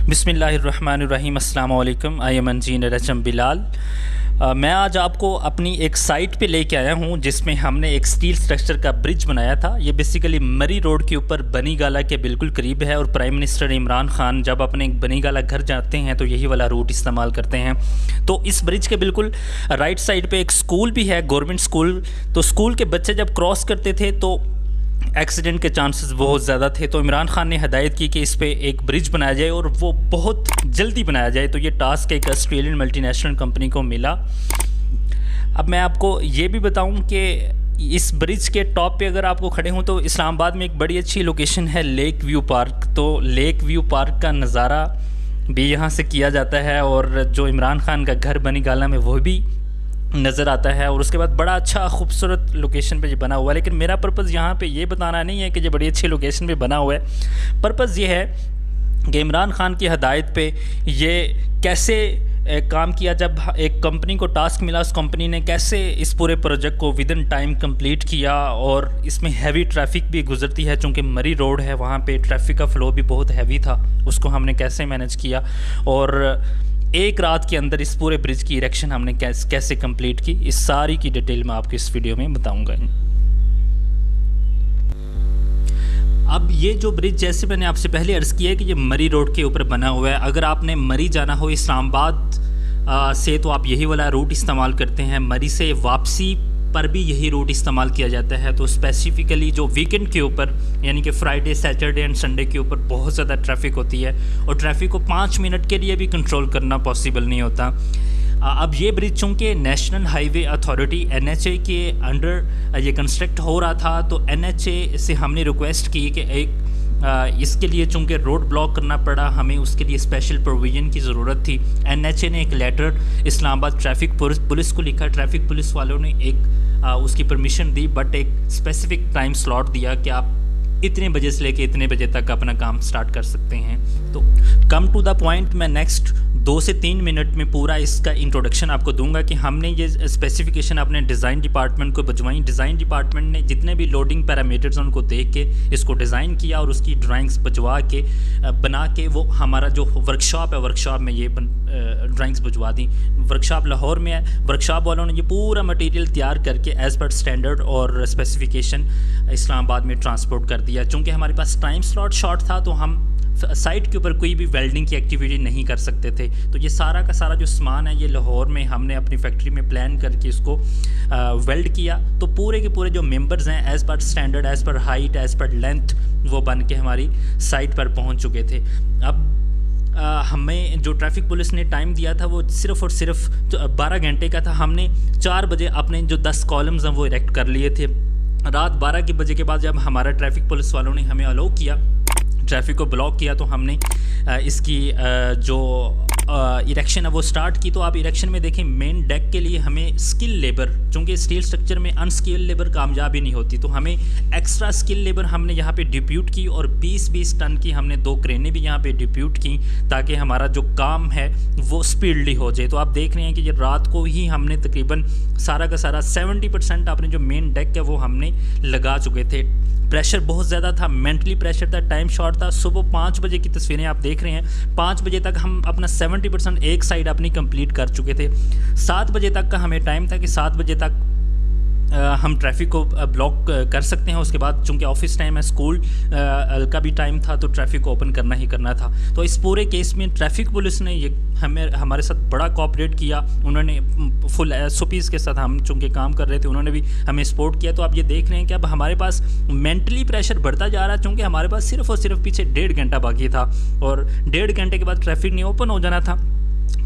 بسم اللہ الرحمن الرحیم۔ السلام علیکم۔ I am engineer H M Bilal. میں آج آپ کو اپنی ایک سائٹ پہ لے کے آیا ہوں جس میں ہم نے ایک سٹیل سٹرکچر کا برج بنایا تھا۔ یہ بیسیکلی مری روڈ کے اوپر بنی گالا کے بالکل قریب ہے، اور پرائم منسٹر عمران خان جب اپنے بنی گالا گھر جاتے ہیں تو یہی والا روٹ استعمال کرتے ہیں۔ تو اس برج کے بالکل رائٹ سائڈ پہ ایک سکول بھی ہے، گورنمنٹ سکول۔ تو سکول کے بچے جب کراس کرتے تھے تو ایکسیڈنٹ کے چانسز بہت زیادہ تھے، تو عمران خان نے ہدایت کی کہ اس پہ ایک برج بنایا جائے اور وہ بہت جلدی بنایا جائے۔ تو یہ ٹاسک ایک آسٹریلین ملٹی نیشنل کمپنی کو ملا۔ اب میں آپ کو یہ بھی بتاؤں کہ اس برج کے ٹاپ پہ اگر آپ کو کھڑے ہوں تو اسلام آباد میں ایک بڑی اچھی لوکیشن ہے لیک ویو پارک۔ تو لیک ویو پارک کا نظارہ بھی یہاں سے کیا جاتا ہے، اور جو عمران خان کا گھر بنی گالا میں وہ بھی نظر آتا ہے، اور اس کے بعد بڑا اچھا خوبصورت لوکیشن پہ یہ بنا ہوا ہے۔ لیکن میرا پرپز یہاں پہ یہ بتانا نہیں ہے کہ یہ بڑی اچھی لوکیشن پہ بنا ہوا ہے۔ پرپز یہ ہے کہ عمران خان کی ہدایت پہ یہ کیسے کام کیا، جب ایک کمپنی کو ٹاسک ملا اس کمپنی نے کیسے اس پورے پروجیکٹ کو ود ان ٹائم کمپلیٹ کیا، اور اس میں ہیوی ٹریفک بھی گزرتی ہے چونکہ مری روڈ ہے، وہاں پہ ٹریفک کا فلو بھی بہت ہیوی تھا، اس کو ہم نے کیسے مینیج کیا، اور ایک رات کے اندر اس پورے برج کی ایریکشن ہم نے کیسے کمپلیٹ کی، اس ساری کی ڈیٹیل میں آپ کو اس ویڈیو میں بتاؤں گا۔ اب یہ جو برج، جیسے میں نے آپ سے پہلے عرض کیا ہے کہ یہ مری روڈ کے اوپر بنا ہوا ہے۔ اگر آپ نے مری جانا ہو اسلام آباد سے تو آپ یہی والا روٹ استعمال کرتے ہیں۔ مری سے واپسی پر بھی یہی روٹ استعمال کیا جاتا ہے۔ تو اسپیسیفکلی جو ویکنڈ کے اوپر یعنی کہ فرائیڈے، سیٹرڈے اینڈ سنڈے کے اوپر بہت زیادہ ٹریفک ہوتی ہے، اور ٹریفک کو 5 منٹ کے لیے بھی کنٹرول کرنا پاسبل نہیں ہوتا۔ اب یہ برج چونکہ نیشنل ہائی وے اتھارٹی NHA کے انڈر یہ کنسٹرکٹ ہو رہا تھا، تو NHA سے ہم نے ریکویسٹ کی کہ اس کے لیے چونکہ روڈ بلاک کرنا پڑا، ہمیں اس کے لیے اسپیشل پروویژن کی ضرورت تھی۔ NHA نے ایک لیٹر اسلام آباد ٹریفک پولیس کو لکھا، ٹریفک پولیس والوں نے اس کی پرمیشن دی، بٹ ایک اسپیسیفک ٹائم سلاٹ دیا کہ آپ اتنے بجے سے لے کے اتنے بجے تک اپنا کام سٹارٹ کر سکتے ہیں۔ تو کم ٹو دا پوائنٹ، میں نیکسٹ 2 سے 3 منٹ میں پورا اس کا انٹروڈکشن آپ کو دوں گا کہ ہم نے یہ اسپیسیفکیشن اپنے ڈیزائن ڈپارٹمنٹ کو بھجوائیں۔ ڈیزائن ڈپارٹمنٹ نے جتنے بھی لوڈنگ پیرامیٹرز ان کو دیکھ کے اس کو ڈیزائن کیا، اور اس کی ڈرائنگز بنا کے وہ ہمارا جو ورکشاپ ہے، ورکشاپ میں یہ ڈرائنگز بھجوا دیں۔ ورکشاپ لاہور میں ہے، ورکشاپ والوں نے یہ پورا مٹیریل تیار کر کے ایز پر اسٹینڈرڈ اور اسپیسیفکیشن اسلام آباد میں ٹرانسپورٹ کر دیا۔ چونکہ ہمارے پاس ٹائم سلاٹ شارٹ تھا تو ہم سائٹ کے اوپر کوئی بھی ویلڈنگ کی ایکٹیویٹی نہیں کر سکتے تھے، تو یہ سارا کا سارا جو سامان ہے یہ لاہور میں ہم نے اپنی فیکٹری میں پلان کر کے اس کو ویلڈ کیا۔ تو پورے کے پورے جو ممبرز ہیں as per standard, as per height, as per length, وہ بن کے ہماری سائٹ پر پہنچ چکے تھے۔ اب ہمیں جو ٹریفک پولیس نے ٹائم دیا تھا وہ صرف اور صرف 12 گھنٹے کا تھا۔ ہم نے 4 بجے اپنے جو 10 کالمز ہیں وہ اریکٹ کر لیے تھے۔ رات 12 بجے کے بعد جب ہمارا ٹریفک پولیس والوں نے ہمیں الاؤ کیا، ٹریفک کو بلاک کیا، تو ہم نے اس کی جو ایریکشن ہے وہ سٹارٹ کی۔ تو آپ ایریکشن میں دیکھیں، مین ڈیک کے لیے ہمیں اسکل لیبر، چونکہ اسٹیل سٹرکچر میں ان اسکل لیبر کامیاب ہی نہیں ہوتی، تو ہمیں ایکسٹرا اسکل لیبر ہم نے یہاں پہ ڈپیوٹ کی، اور 20 ٹن کی ہم نے 2 کرینیں بھی یہاں پہ ڈپیوٹ کی تاکہ ہمارا جو کام ہے وہ اسپیڈلی ہو جائے۔ تو آپ دیکھ رہے ہیں کہ یہ رات کو ہی ہم نے تقریباً سارا کا سارا 70% اپنے جو مین ڈیک ہے وہ ہم نے لگا چکے تھے۔ پریشر بہت زیادہ تھا، مینٹلی پریشر تھا، ٹائم شارٹ تھا۔ صبح 5 بجے کی تصویریں آپ دیکھ رہے ہیں، 5 بجے تک ہم اپنا 70% ایک سائڈ اپنی کمپلیٹ کر چکے تھے۔ 7 بجے تک کا ہمیں ٹائم تھا کہ 7 بجے تک ہم ٹریفک کو بلاک کر سکتے ہیں۔ اس کے بعد چونکہ آفس ٹائم ہے، اسکول کا بھی ٹائم تھا، تو ٹریفک کو اوپن کرنا ہی کرنا تھا۔ تو اس پورے کیس میں ٹریفک پولیس نے ہمارے ساتھ بڑا کوآپریٹ کیا، انہوں نے فل SOPs کے ساتھ ہم چونکہ کام کر رہے تھے، انہوں نے بھی ہمیں سپورٹ کیا۔ تو آپ یہ دیکھ رہے ہیں کہ اب ہمارے پاس مینٹلی پریشر بڑھتا جا رہا ہے، چونکہ ہمارے پاس صرف اور صرف پیچھے 1.5 گھنٹہ باقی تھا، اور 1.5 گھنٹے کے بعد ٹریفک نہیں اوپن ہو جانا تھا۔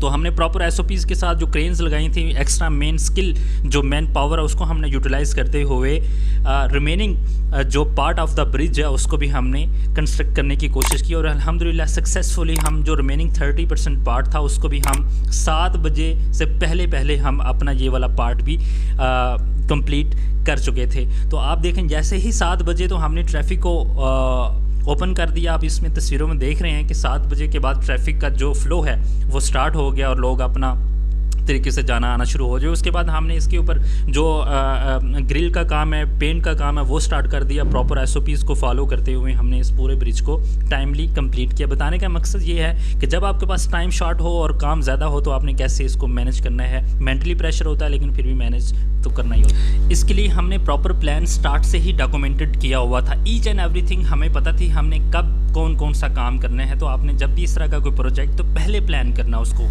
تو ہم نے پراپر SOPs کے ساتھ جو کرینز لگائی تھیں، ایکسٹرا مین سکل جو مین پاور ہے اس کو ہم نے یوٹیلائز کرتے ہوئے ریمیننگ جو پارٹ آف دا برج ہے اس کو بھی ہم نے کنسٹرکٹ کرنے کی کوشش کی، اور الحمدللہ سکسیزفلی ہم جو ریمیننگ 30% پارٹ تھا اس کو بھی ہم 7 بجے سے پہلے ہم اپنا یہ والا پارٹ بھی کمپلیٹ کر چکے تھے۔ تو آپ دیکھیں جیسے ہی 7 بجے تو ہم نے ٹریفک کو اوپن کر دیا۔ آپ اس میں تصویروں میں دیکھ رہے ہیں کہ 7 بجے کے بعد ٹریفک کا جو فلو ہے وہ سٹارٹ ہو گیا، اور لوگ اپنا طریقے سے جانا آنا شروع ہو جائے. اس کے بعد ہم نے اس کے اوپر جو گرل کا کام ہے, پینٹ کا کام ہے, وہ سٹارٹ کر دیا. پراپر SOPs کو فالو کرتے ہوئے ہم نے اس پورے برج کو ٹائملی کمپلیٹ کیا. بتانے کا مقصد یہ ہے کہ جب آپ کے پاس ٹائم شارٹ ہو اور کام زیادہ ہو تو آپ نے کیسے اس کو مینیج کرنا ہے. مینٹلی پریشر ہوتا ہے لیکن پھر بھی مینیج تو کرنا ہی ہوتا ہے. اس کے لیے ہم نے پراپر پلان سٹارٹ سے ہی ڈاکومنٹڈ کیا ہوا تھا. ایچ اینڈ ایوری تھنگ ہمیں پتہ تھی ہم نے کب کون سا کام کرنا ہے. تو آپ نے جب بھی اس طرح کا کوئی پروجیکٹ تو پہلے پلان کرنا اس کو.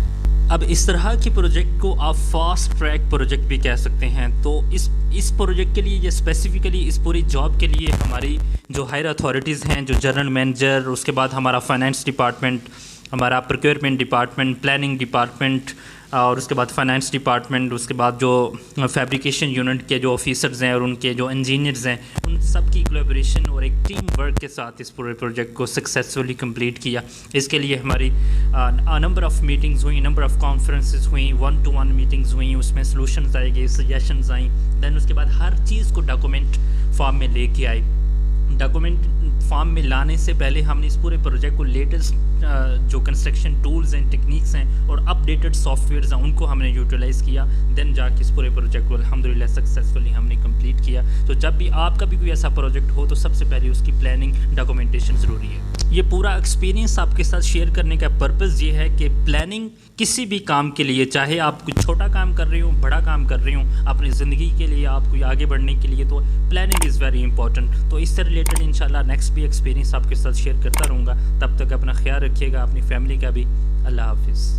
اب اس طرح کی پروجیکٹ کو آپ فاسٹ ٹریک پروجیکٹ بھی کہہ سکتے ہیں. تو اس پروجیکٹ کے لیے یہ اسپیسیفکلی اس پوری جاب کے لیے ہماری جو ہائر اتھارٹیز ہیں, جو جنرل مینیجر, اس کے بعد ہمارا فائنانس ڈپارٹمنٹ, ہمارا پروکیورمنٹ ڈپارٹمنٹ, پلاننگ ڈپارٹمنٹ, اور اس کے بعد فائنانس ڈپارٹمنٹ, اس کے بعد جو فیبریکیشن یونٹ کے جو آفیسرز ہیں اور ان کے جو انجینئرز ہیں, ان سب کی کولیبریشن اور ایک ٹیم ورک کے ساتھ اس پورے پروجیکٹ کو سکسیزفلی کمپلیٹ کیا. اس کے لیے ہماری نمبر آف میٹنگز ہوئیں, نمبر آف کانفرنسز ہوئیں, 1-to-1 میٹنگز ہوئیں, اس میں سلوشنز آئے گئے, سجیشنز آئیں. دین اس کے بعد ہر چیز کو ڈاکومنٹ فارم میں لے کے آئے. ڈاکومنٹ فارم میں لانے سے پہلے ہم نے اس پورے پروجیکٹ کو لیٹسٹ جو کنسٹرکشن ٹولز ہیں, ٹیکنیکس ہیں اور اپڈیٹڈ سافٹ ویئرز ہیں, ان کو ہم نے یوٹیلائز کیا. دین جا کے اس پورے پروجیکٹ کو الحمدللہ سکسیزفلی ہم نے کمپلیٹ کیا. تو جب بھی آپ کا بھی کوئی ایسا پروجیکٹ ہو تو سب سے پہلے اس کی پلاننگ, ڈاکومنٹیشن ضروری ہے. یہ پورا ایکسپیرینس آپ کے ساتھ شیئر کرنے کا پرپز یہ ہے کہ پلاننگ کسی بھی کام کے لیے, چاہے آپ کوئی چھوٹا کام کر رہے ہوں, بڑا کام کر رہے ہوں, اپنی زندگی کے لیے, آپ کو آگے بڑھنے کے لیے, تو پلاننگ از ویری امپورٹنٹ. تو اس سے ریلیٹڈ انشاءاللہ نیکسٹ بھی ایکسپیرینس آپ کے ساتھ شیئر کرتا رہوں گا. تب تک اپنا خیال رکھیے گا, اپنی فیملی کا بھی. اللہ حافظ.